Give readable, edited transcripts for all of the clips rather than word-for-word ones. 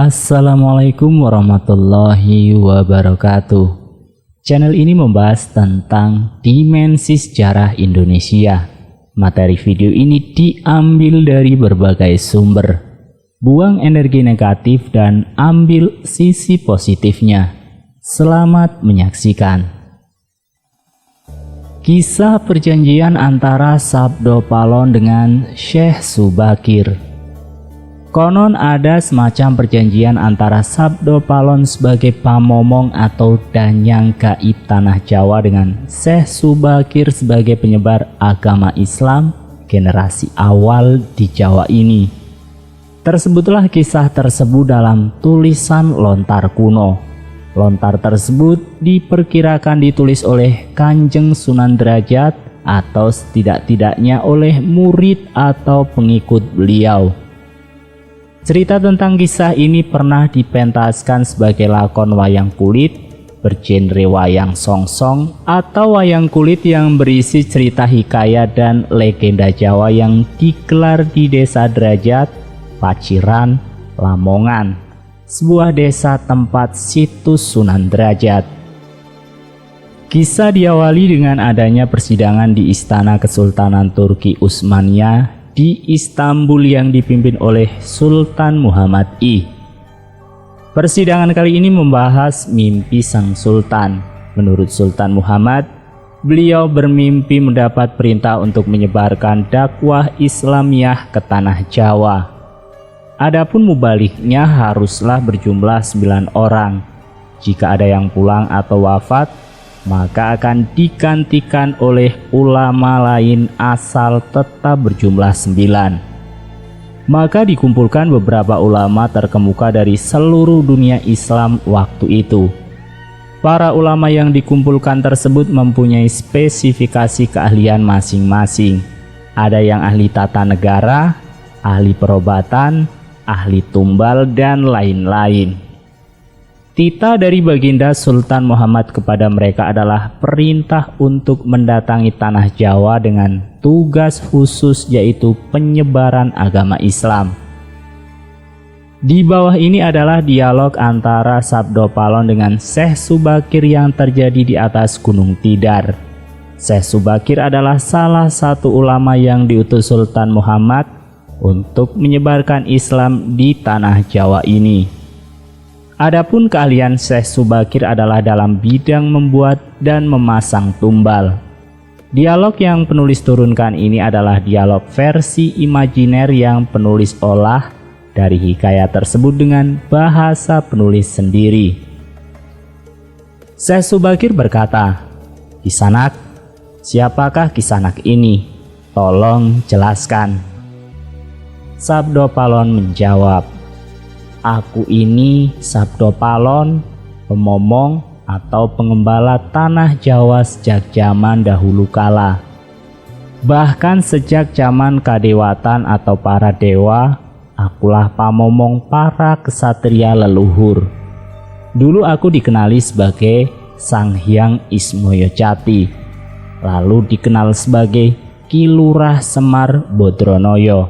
Assalamualaikum warahmatullahi wabarakatuh. Channel ini membahas tentang dimensi sejarah Indonesia. Materi video ini diambil dari berbagai sumber. Buang energi negatif dan ambil sisi positifnya. Selamat menyaksikan. Kisah perjanjian antara Sabdo Palon dengan Syekh Subakir. Konon ada semacam perjanjian antara Sabdo Palon sebagai pamomong atau danyang gaib tanah Jawa dengan Syekh Subakir sebagai penyebar agama Islam generasi awal di Jawa ini. Tersebutlah kisah tersebut dalam tulisan lontar kuno. Lontar tersebut diperkirakan ditulis oleh Kanjeng Sunan Derajat atau setidak-tidaknya oleh murid atau pengikut beliau. Cerita tentang kisah ini pernah dipentaskan sebagai lakon wayang kulit bergenre wayang songsong atau wayang kulit yang berisi cerita hikayat dan legenda Jawa yang digelar di Desa Derajat, Paciran, Lamongan, sebuah desa tempat situs Sunan Derajat. Kisah diawali dengan adanya persidangan di Istana Kesultanan Turki Utsmaniyah di Istanbul yang dipimpin oleh Sultan Muhammad I. Persidangan kali ini membahas mimpi sang sultan. Menurut Sultan Muhammad, beliau bermimpi mendapat perintah untuk menyebarkan dakwah Islamiyah ke tanah Jawa. Adapun mubaliknya haruslah berjumlah 9 orang. Jika ada yang pulang atau wafat, maka akan digantikan oleh ulama lain asal tetap berjumlah 9. Maka dikumpulkan beberapa ulama terkemuka dari seluruh dunia Islam waktu itu. Para ulama yang dikumpulkan tersebut mempunyai spesifikasi keahlian masing-masing. Ada yang ahli tata negara, ahli perobatan, ahli tumbal, dan lain-lain. Titah dari Baginda Sultan Muhammad kepada mereka adalah perintah untuk mendatangi tanah Jawa dengan tugas khusus yaitu penyebaran agama Islam. Di bawah ini adalah dialog antara Sabdo Palon dengan Syekh Subakir yang terjadi di atas Gunung Tidar. Syekh Subakir adalah salah satu ulama yang diutus Sultan Muhammad untuk menyebarkan Islam di tanah Jawa ini. Adapun keahlian Syekh Subakir adalah dalam bidang membuat dan memasang tumbal. Dialog yang penulis turunkan ini adalah dialog versi imajiner yang penulis olah dari hikayat tersebut dengan bahasa penulis sendiri. Syekh Subakir berkata, "Kisanak, siapakah Kisanak ini? Tolong jelaskan." Sabdo Palon menjawab, "Aku ini Sabdo Palon, pemomong atau pengembala tanah Jawa sejak zaman dahulu kala. Bahkan sejak zaman kadewatan atau para dewa, akulah pamomong para kesatria leluhur. Dulu aku dikenali sebagai Sang Hyang Ismoyo Jati, lalu dikenal sebagai Ki Lurah Semar Bodronoyo.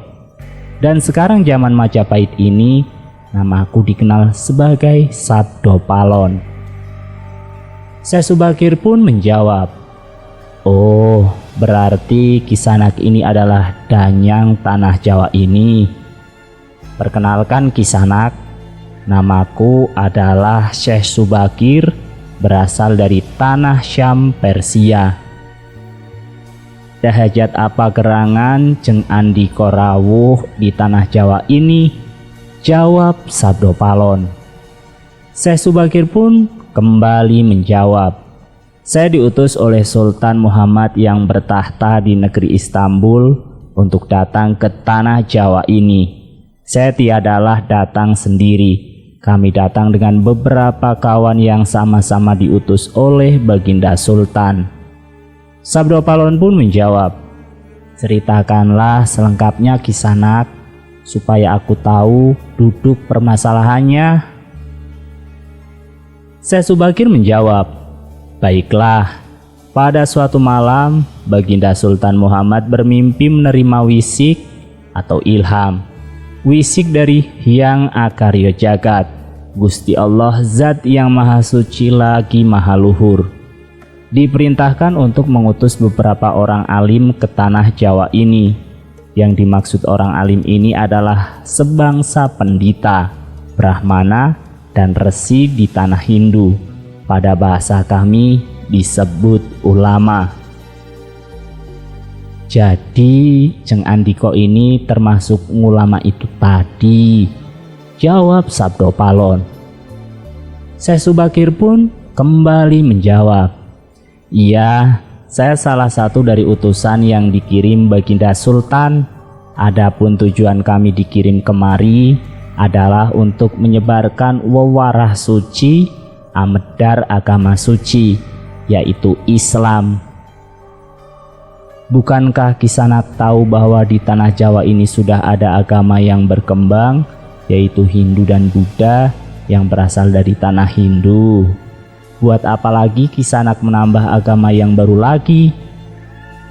Dan sekarang zaman Majapahit ini, namaku dikenal sebagai Sabdo Palon." Syekh Subakir pun menjawab, "Oh, berarti Kisanak ini adalah danyang tanah Jawa ini. Perkenalkan Kisanak, namaku adalah Syekh Subakir, berasal dari tanah Syam, Persia. Dahajat apa gerangan jeng andika rawuh di tanah Jawa ini?" Jawab Sabdo Palon. Syekh Subakir pun kembali menjawab, "Saya diutus oleh Sultan Muhammad yang bertahta di negeri Istanbul untuk datang ke tanah Jawa ini. Saya tiadalah datang sendiri. Kami datang dengan beberapa kawan yang sama-sama diutus oleh Baginda Sultan." Sabdo Palon pun menjawab, "Ceritakanlah selengkapnya Kisanak, supaya aku tahu duduk permasalahannya." Syekh Subakir menjawab, "Baiklah, pada suatu malam Baginda Sultan Muhammad bermimpi menerima wisik atau ilham. wisik dari Hyang Akarya Jagat, Gusti Allah Zat yang Maha Suci lagi Maha Luhur, diperintahkan untuk mengutus beberapa orang alim ke tanah Jawa ini. Yang dimaksud orang alim ini adalah sebangsa pendita, brahmana, dan resi di tanah Hindu. Pada bahasa kami disebut ulama. Jadi Jeng Andika ini termasuk ulama itu tadi, jawab Sabdo Palon. Syekh Subakir pun kembali menjawab, iya, saya salah satu dari utusan yang dikirim Baginda Sultan. Adapun tujuan kami dikirim kemari adalah untuk menyebarkan wewarah suci, amedar agama suci, yaitu Islam. Bukankah Kisanak tahu bahwa di tanah Jawa ini sudah ada agama yang berkembang, yaitu Hindu dan Buddha yang berasal dari tanah Hindu? Buat apa lagi Kisanak menambah agama yang baru lagi?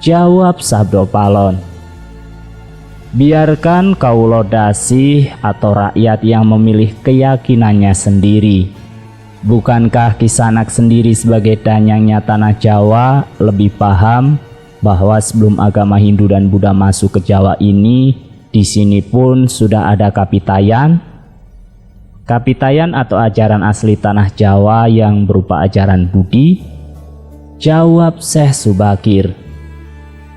Jawab Sabdo Palon. Biarkan kaulo dasih atau rakyat yang memilih keyakinannya sendiri. Bukankah Kisanak sendiri sebagai danyangnya tanah Jawa lebih paham bahwa sebelum agama Hindu dan Buddha masuk ke Jawa ini, di sini pun sudah ada kapitayan? Kapitayan atau ajaran asli tanah Jawa yang berupa ajaran Budi? Jawab Syekh Subakir.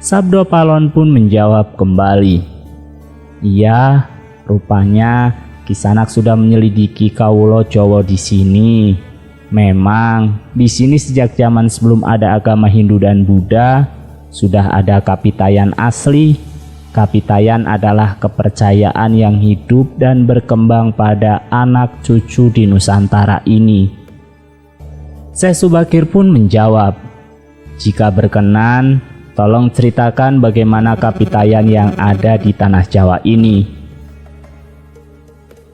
Sabdo Palon pun menjawab kembali, iya, rupanya Kisanak sudah menyelidiki kaulo Jawa di sini. Memang di sini sejak zaman sebelum ada agama Hindu dan Buddha sudah ada kapitayan asli. Kapitayan adalah kepercayaan yang hidup dan berkembang pada anak cucu di Nusantara ini. Syekh Subakir pun menjawab, jika berkenan, tolong ceritakan bagaimana kapitayan yang ada di tanah Jawa ini.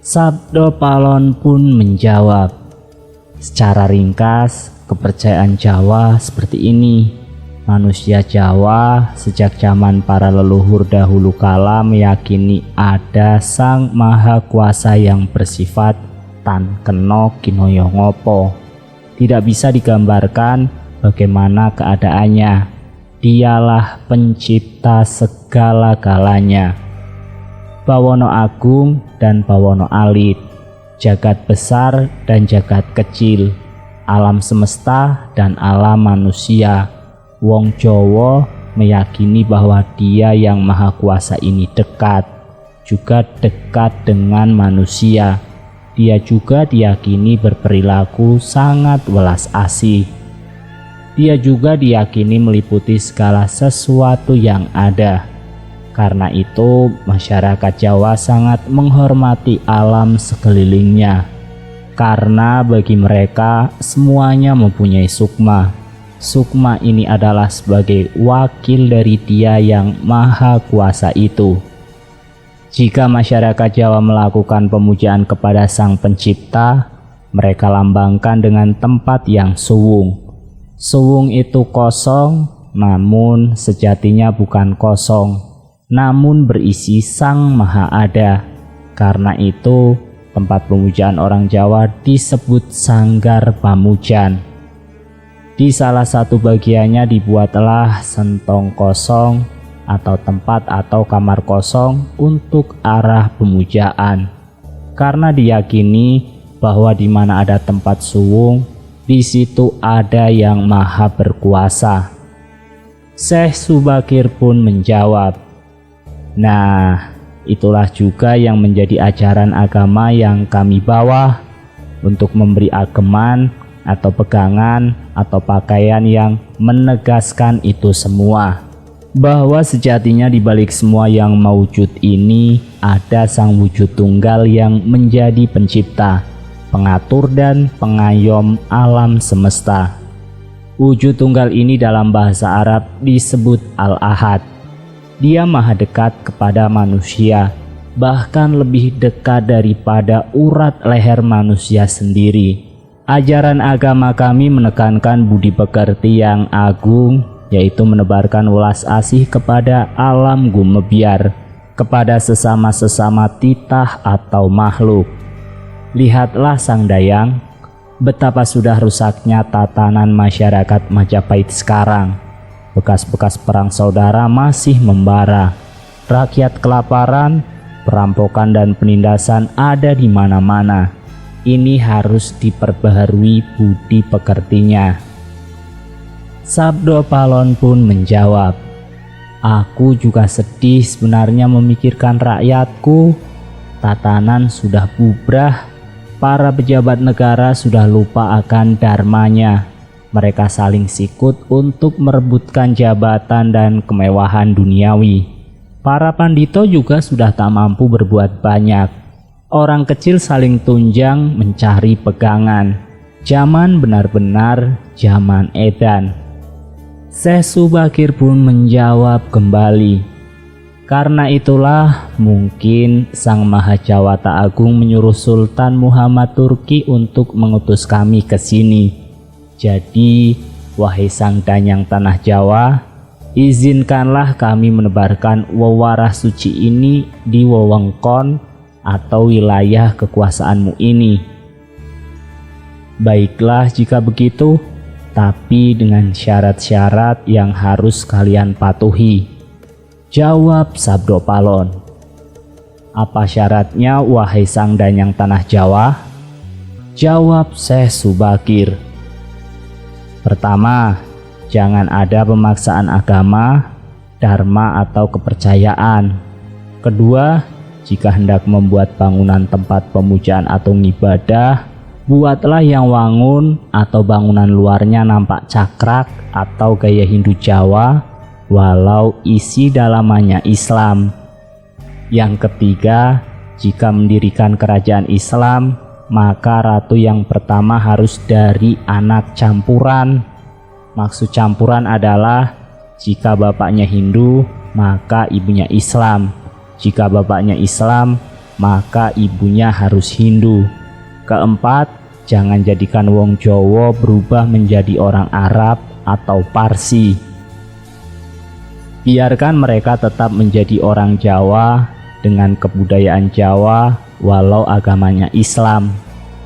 Sabdo Palon pun menjawab, secara ringkas, kepercayaan Jawa seperti ini. Manusia Jawa sejak zaman para leluhur dahulu kala meyakini ada Sang Maha Kuasa yang bersifat tan keno kinoyo ngopo. Tidak bisa digambarkan bagaimana keadaannya. Dialah pencipta segala-galanya. Bawono agung dan bawono alit, jagat besar dan jagat kecil, alam semesta dan alam manusia. Wong Jawa meyakini bahwa Dia yang Maha Kuasa ini dekat, juga dekat dengan manusia. Dia juga diyakini berperilaku sangat welas asih. Dia juga diyakini meliputi segala sesuatu yang ada. Karena itu, masyarakat Jawa sangat menghormati alam sekelilingnya. Karena bagi mereka semuanya mempunyai sukma. Sukma ini adalah sebagai wakil dari Dia yang Maha Kuasa itu. Jika masyarakat Jawa melakukan pemujaan kepada Sang Pencipta, mereka lambangkan dengan tempat yang suwung. Suwung itu kosong, namun sejatinya bukan kosong, namun berisi Sang Maha Ada. Karena itu, tempat pemujaan orang Jawa disebut Sanggar Pamujan. Di salah satu bagiannya dibuatlah sentong kosong atau tempat atau kamar kosong untuk arah pemujaan. Karena diyakini bahwa di mana ada tempat suwung, di situ ada yang maha berkuasa. Syekh Subakir pun menjawab, nah, itulah juga yang menjadi ajaran agama yang kami bawa untuk memberi ageman atau pegangan atau pakaian yang menegaskan itu semua, bahwa sejatinya di balik semua yang mewujud ini ada Sang Wujud Tunggal yang menjadi pencipta, pengatur dan pengayom alam semesta. Wujud Tunggal ini dalam bahasa Arab disebut Al-Ahad. Dia maha dekat kepada manusia, bahkan lebih dekat daripada urat leher manusia sendiri. Ajaran agama kami menekankan budi pekerti yang agung, yaitu menebarkan welas asih kepada alam gumebyar, kepada sesama-sesama titah atau makhluk. Lihatlah Sang Dayang, betapa sudah rusaknya tatanan masyarakat Majapahit sekarang. Bekas-bekas perang saudara masih membara. Rakyat kelaparan, perampokan dan penindasan ada di mana-mana. Ini harus diperbaharui budi pekertinya. Sabdo Palon pun menjawab, aku juga sedih sebenarnya memikirkan rakyatku. Tatanan sudah bubrah, para pejabat negara sudah lupa akan dharmanya. Mereka saling sikut untuk merebutkan jabatan dan kemewahan duniawi. Para pandito juga sudah tak mampu berbuat banyak. Orang kecil saling tunjang mencari pegangan. Zaman benar-benar zaman edan. Syekh Subakir pun menjawab kembali, karena itulah mungkin Sang Mahajawata Agung menyuruh Sultan Muhammad Turki untuk mengutus kami ke sini. Jadi, wahai Sang Danyang Tanah Jawa, izinkanlah kami menebarkan wewarah suci ini di wewengkon atau wilayah kekuasaanmu ini. Baiklah jika begitu, tapi dengan syarat-syarat yang harus kalian patuhi, jawab Sabdo Palon. Apa syaratnya wahai Sang Danyang Tanah Jawa? Jawab Syekh Subakir. Pertama, jangan ada pemaksaan agama, dharma atau kepercayaan. Kedua, jika hendak membuat bangunan tempat pemujaan atau ibadah, buatlah yang wangun atau bangunan luarnya nampak cakrak atau gaya Hindu Jawa, walau isi dalamannya Islam. Yang ketiga, jika mendirikan kerajaan Islam, maka ratu yang pertama harus dari anak campuran. Maksud campuran adalah jika bapaknya Hindu, maka ibunya Islam. Jika bapaknya Islam, maka ibunya harus Hindu. Keempat, jangan jadikan wong Jawa berubah menjadi orang Arab atau Parsi. Biarkan mereka tetap menjadi orang Jawa dengan kebudayaan Jawa walau agamanya Islam.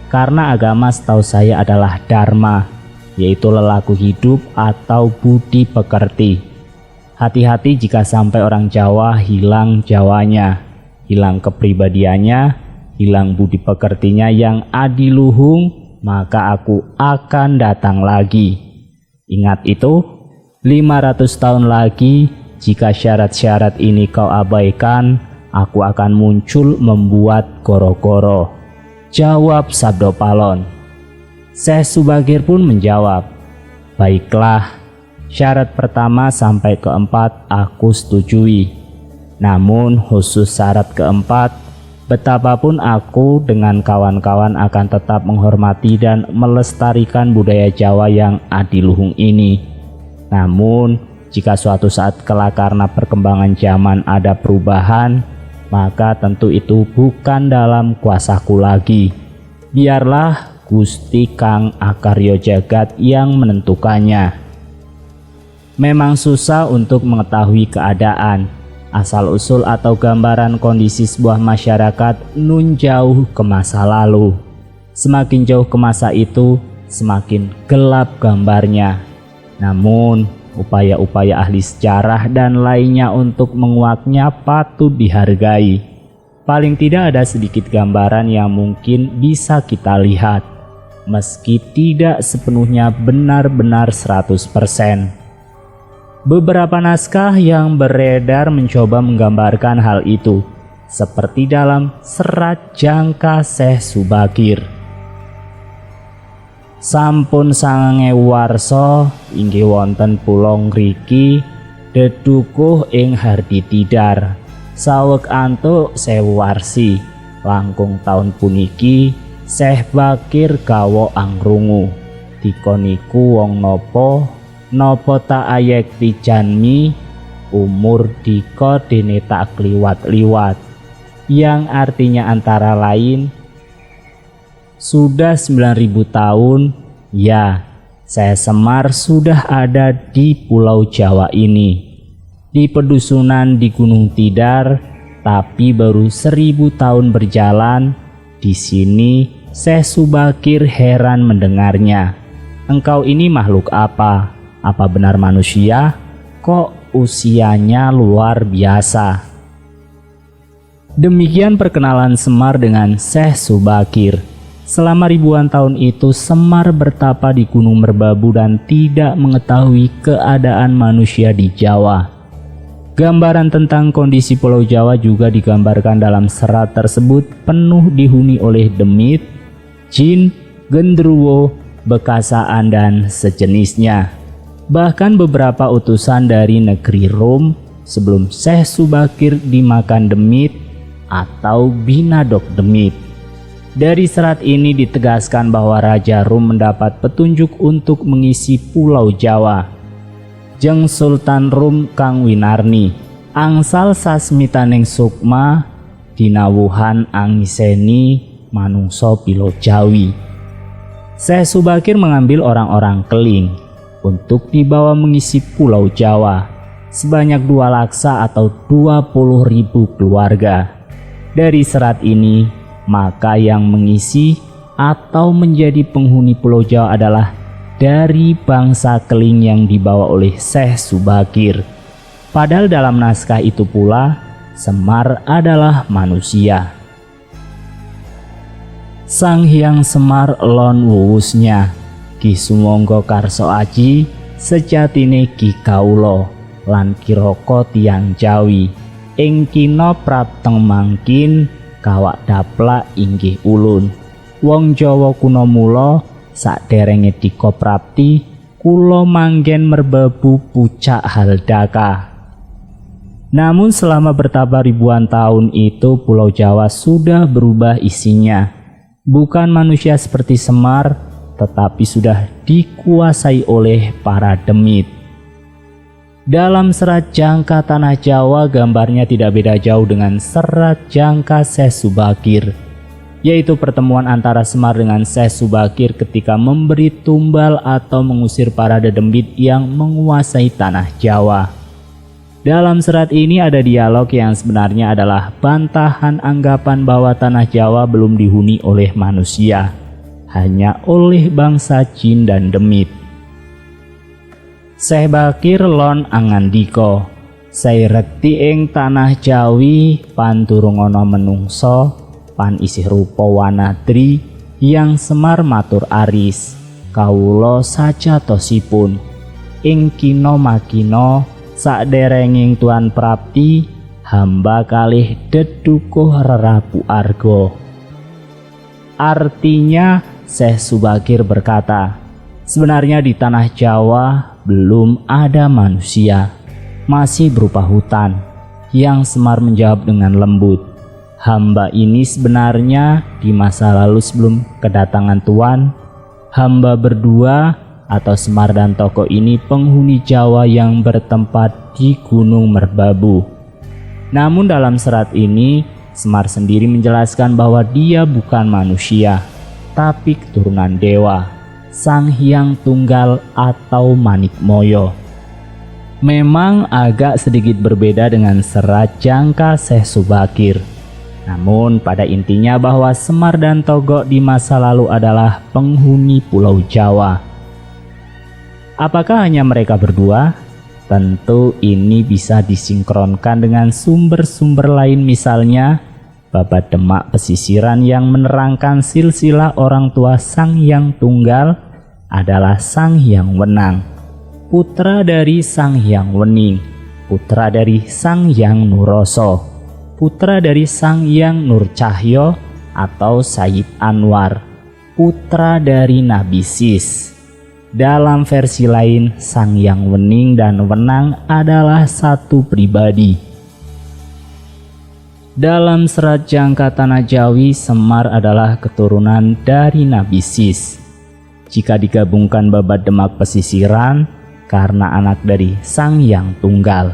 Karena agama setahu saya adalah dharma, yaitu lelaku hidup atau budi pekerti. Hati-hati jika sampai orang Jawa hilang Jawanya, hilang kepribadiannya, hilang budi pekertinya yang adiluhung, maka aku akan datang lagi. Ingat itu, 500 tahun lagi, jika syarat-syarat ini kau abaikan, aku akan muncul membuat goro-goro. Jawab Sabdo Palon. Syekh Subakir pun menjawab, baiklah, syarat pertama sampai keempat aku setujui. Namun khusus syarat keempat, betapapun aku dengan kawan-kawan akan tetap menghormati dan melestarikan budaya Jawa yang adiluhung ini. Namun, jika suatu saat kelak karena perkembangan zaman ada perubahan, maka tentu itu bukan dalam kuasaku lagi. Biarlah Gusti Kang Akarya Jagat yang menentukannya. Memang susah untuk mengetahui keadaan, asal-usul atau gambaran kondisi sebuah masyarakat nun jauh ke masa lalu. Semakin jauh ke masa itu, semakin gelap gambarnya. Namun, upaya-upaya ahli sejarah dan lainnya untuk menguaknya patut dihargai. Paling tidak ada sedikit gambaran yang mungkin bisa kita lihat, meski tidak sepenuhnya benar-benar 100%. Beberapa naskah yang beredar mencoba menggambarkan hal itu, seperti dalam Serat Jangka Syekh Subakir. Sampun 9.000 warsa inggih wonten pulo ngriki dedukuh ing Hardi Tidar. Saweg antuk 1000 warsi. Langkung taun puniki Syekh Bakir gawa angrungu. Dikoniku wong nopo tak ayek dijanmi, umur diko dene tak kliwat-liwat, yang artinya antara lain sudah 9.000 tahun ya saya Semar sudah ada di Pulau Jawa ini, di pedusunan di Gunung Tidar, tapi baru 1000 tahun berjalan. Di sini Syekh Subakir heran mendengarnya. "Engkau ini makhluk apa? Apa benar manusia? Kok usianya luar biasa?" Demikian perkenalan Semar dengan Syekh Subakir. Selama ribuan tahun itu Semar bertapa di Gunung Merbabu dan tidak mengetahui keadaan manusia di Jawa. Gambaran tentang kondisi Pulau Jawa juga digambarkan dalam serat tersebut, penuh dihuni oleh demit, jin, genderuwo, bekasaan, dan sejenisnya. Bahkan beberapa utusan dari negeri Rom sebelum Syekh Subakir dimakan demit atau binadok demit. Dari serat ini ditegaskan bahwa Raja Rom mendapat petunjuk untuk mengisi Pulau Jawa. Jeng Sultan Rom Kang Winarni angsal sasmitaning sukma dinawuhan angiseni manungso pilo Jawi. Syekh Subakir mengambil orang-orang keling untuk dibawa mengisi Pulau Jawa sebanyak 2 laksa atau 20.000 keluarga. Dari serat ini, maka yang mengisi atau menjadi penghuni Pulau Jawa adalah dari bangsa keling yang dibawa oleh Syekh Subakir. Padahal dalam naskah itu pula Semar adalah manusia. Sang Hyang Semar lon wuwusnya Ki sumangga karso aji sejatine Ki kawula lan kiraka tiyang Jawi ing kina prateng mangkin kawak daplak inggih ulun. Wong Jawa kuna mula saderenge dika prapti kula manggen merbabu pucak haldaka. Namun selama bertambah ribuan tahun itu Pulau Jawa sudah berubah isinya. Bukan manusia seperti Semar, tetapi sudah dikuasai oleh para demit. Dalam serat jangka Tanah Jawa gambarnya tidak beda jauh dengan serat jangka Syekh Subakir, yaitu pertemuan antara Semar dengan Syekh Subakir ketika memberi tumbal atau mengusir para dedemit yang menguasai Tanah Jawa. Dalam serat ini ada dialog yang sebenarnya adalah bantahan anggapan bahwa Tanah Jawa belum dihuni oleh manusia, hanya oleh bangsa jin dan demit. Syekh Bakir lon angandika, "Sairekti ing tanah Jawi panturung ana menungso pan isih rupa wanadri yang Semar matur aris kawula sajatosipun ing kina makina saderenging tuan prapti hamba kalih dedukuh rerapu arga." Artinya Syekh Subakir berkata, sebenarnya di tanah Jawa belum ada manusia, masih berupa hutan. Yang Semar menjawab dengan lembut, "Hamba ini sebenarnya di masa lalu sebelum kedatangan Tuan, hamba berdua atau Semar dan Toko ini penghuni Jawa yang bertempat di Gunung Merbabu." Namun dalam serat ini Semar sendiri menjelaskan bahwa dia bukan manusia, tapi keturunan dewa, Sang Hyang Tunggal atau Manikmaya. Memang agak sedikit berbeda dengan serat jangka Syekh Subakir. Namun pada intinya bahwa Semar dan Togok di masa lalu adalah penghuni Pulau Jawa. Apakah hanya mereka berdua? Tentu ini bisa disinkronkan dengan sumber-sumber lain, misalnya Babat Demak Pesisiran yang menerangkan silsilah orang tua Sang Hyang Tunggal adalah Sang Hyang Wenang, putra dari Sang Hyang Wening, putra dari Sang Hyang Nuroso, putra dari Sang Hyang Nurcahyo atau Sayyid Anwar, putra dari Nabi Sis. Dalam versi lain, Sang Hyang Wening dan Wenang adalah satu pribadi. Dalam serat jangka Tanah Jawi, Semar adalah keturunan dari Nabi Sis. Jika digabungkan Babat Demak Pesisiran, karena anak dari Sang Hyang Tunggal.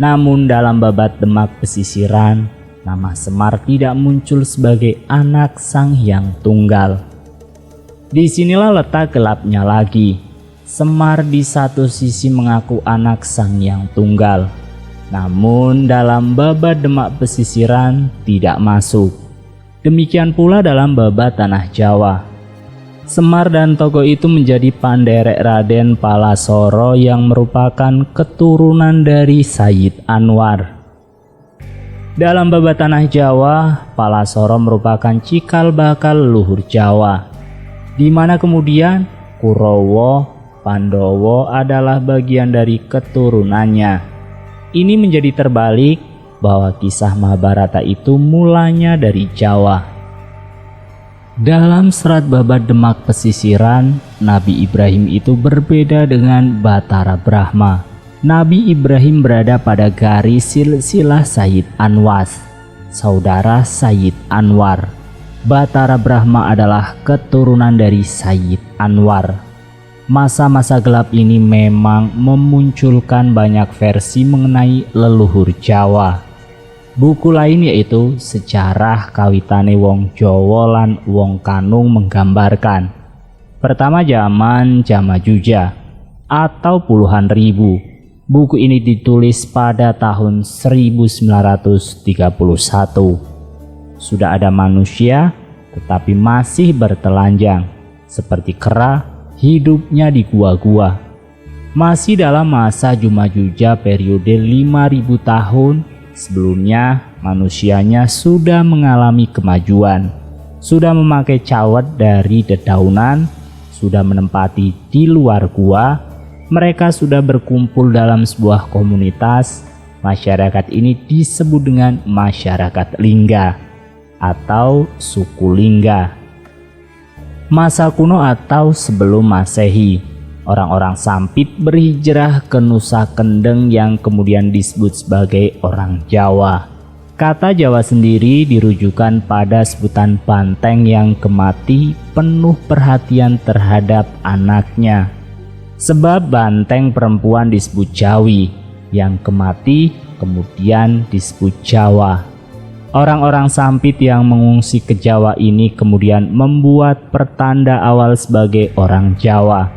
Namun dalam Babat Demak Pesisiran, nama Semar tidak muncul sebagai anak Sang Hyang Tunggal. Disinilah letak gelapnya lagi. Semar di satu sisi mengaku anak Sang Hyang Tunggal, namun dalam babat Demak pesisiran tidak masuk. Demikian pula dalam babat tanah Jawa. Semar dan Togo itu menjadi panderek Raden Palasoro yang merupakan keturunan dari Sayyid Anwar. Dalam babat tanah Jawa, Palasoro merupakan cikal bakal leluhur Jawa, di mana kemudian Kurawa, Pandowo adalah bagian dari keturunannya. Ini menjadi terbalik bahwa kisah Mahabharata itu mulanya dari Jawa. Dalam serat babat Demak pesisiran, Nabi Ibrahim itu berbeda dengan Batara Brahma. Nabi Ibrahim berada pada garis silsilah Sayyid Anwas, saudara Sayyid Anwar. Batara Brahma adalah keturunan dari Sayyid Anwar. Masa-masa gelap ini memang memunculkan banyak versi mengenai leluhur Jawa. Buku lain yaitu Sejarah Kawitane Wong Jawa lan Wong Kanung menggambarkan pertama zaman Jamajuja atau puluhan ribu. Buku ini ditulis pada tahun 1931. Sudah ada manusia tetapi masih bertelanjang seperti kera, hidupnya di gua-gua. Masih dalam masa Jamajuja periode 5000 tahun. Sebelumnya manusianya sudah mengalami kemajuan, sudah memakai cawat dari dedaunan, sudah menempati di luar gua. Mereka sudah berkumpul dalam sebuah komunitas. Masyarakat ini disebut dengan masyarakat Lingga atau suku Lingga. Masa kuno atau sebelum Masehi, orang-orang Sampit berhijrah ke Nusa Kendeng yang kemudian disebut sebagai orang Jawa. Kata Jawa sendiri dirujukan pada sebutan banteng yang kemati penuh perhatian terhadap anaknya. Sebab banteng perempuan disebut Jawi, yang kemati kemudian disebut Jawa. Orang-orang Sampit yang mengungsi ke Jawa ini kemudian membuat pertanda awal sebagai orang Jawa,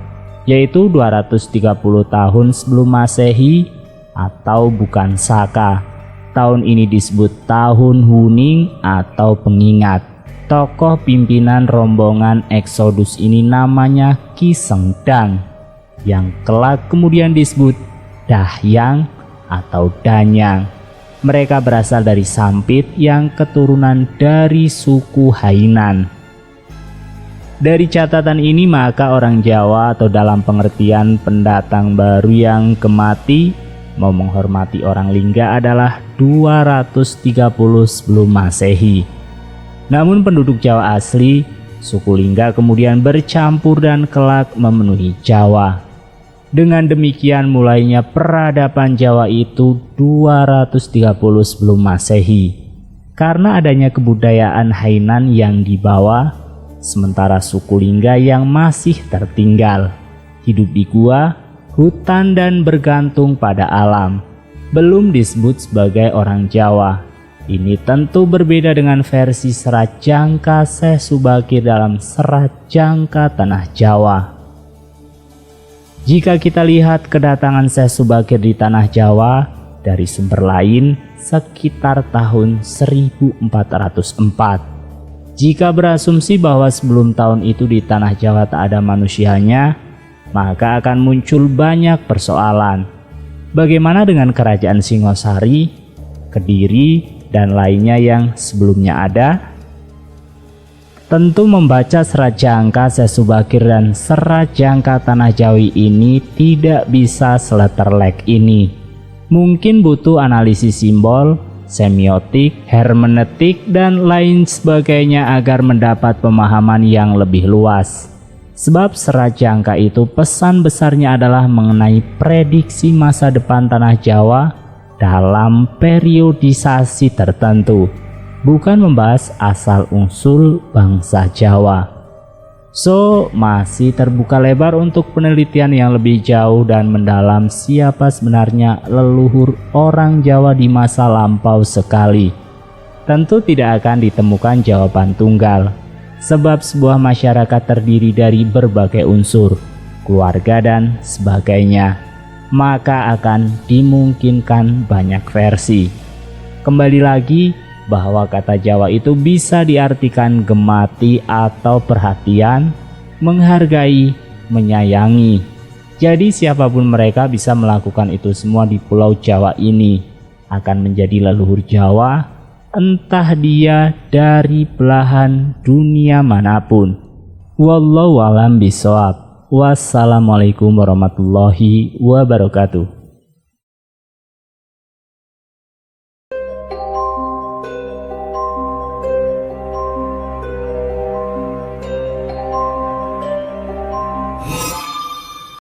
yaitu 230 tahun sebelum Masehi atau bukan Saka. Tahun ini disebut tahun Huning atau pengingat. Tokoh pimpinan rombongan Eksodus ini namanya Ki Sengdang, yang kelak kemudian disebut Dahyang atau Danyang. Mereka berasal dari Sampit yang keturunan dari suku Hainan. Dari catatan ini maka orang Jawa atau dalam pengertian pendatang baru yang kemati mau menghormati orang Lingga adalah 230 sebelum Masehi. Namun penduduk Jawa asli, suku Lingga kemudian bercampur dan kelak memenuhi Jawa. Dengan demikian mulainya peradaban Jawa itu 230 sebelum Masehi. Karena adanya kebudayaan Hainan yang dibawa, sementara suku Lingga yang masih tertinggal, hidup di gua, hutan dan bergantung pada alam, belum disebut sebagai orang Jawa. Ini tentu berbeda dengan versi Serat Jangka Syekh Subakir dalam Serat Jangka Tanah Jawa. Jika kita lihat kedatangan Syekh Subakir di Tanah Jawa dari sumber lain sekitar tahun 1404. Jika berasumsi bahwa sebelum tahun itu di Tanah Jawa tak ada manusianya, maka akan muncul banyak persoalan. Bagaimana dengan kerajaan Singosari, Kediri, dan lainnya yang sebelumnya ada? Tentu membaca Serat Jangka Syekh Subakir dan Serat Jangka Tanah Jawi ini tidak bisa seleterlek ini. Mungkin butuh analisis simbol, semiotik, hermeneutik, dan lain sebagainya agar mendapat pemahaman yang lebih luas. Sebab Serat Jangka itu pesan besarnya adalah mengenai prediksi masa depan Tanah Jawa dalam periodisasi tertentu, bukan membahas asal-usul bangsa Jawa. So, masih terbuka lebar untuk penelitian yang lebih jauh dan mendalam siapa sebenarnya leluhur orang Jawa di masa lampau sekali. Tentu tidak akan ditemukan jawaban tunggal, sebab sebuah masyarakat terdiri dari berbagai unsur, keluarga dan sebagainya. maka akan dimungkinkan banyak versi. Kembali lagi bahwa kata Jawa itu bisa diartikan gemati atau perhatian, menghargai, menyayangi. Jadi siapapun mereka bisa melakukan itu semua di Pulau Jawa ini, akan menjadi leluhur Jawa, entah dia dari belahan dunia manapun. Wallahu a'lam bishawab. Wassalamualaikum warahmatullahi wabarakatuh.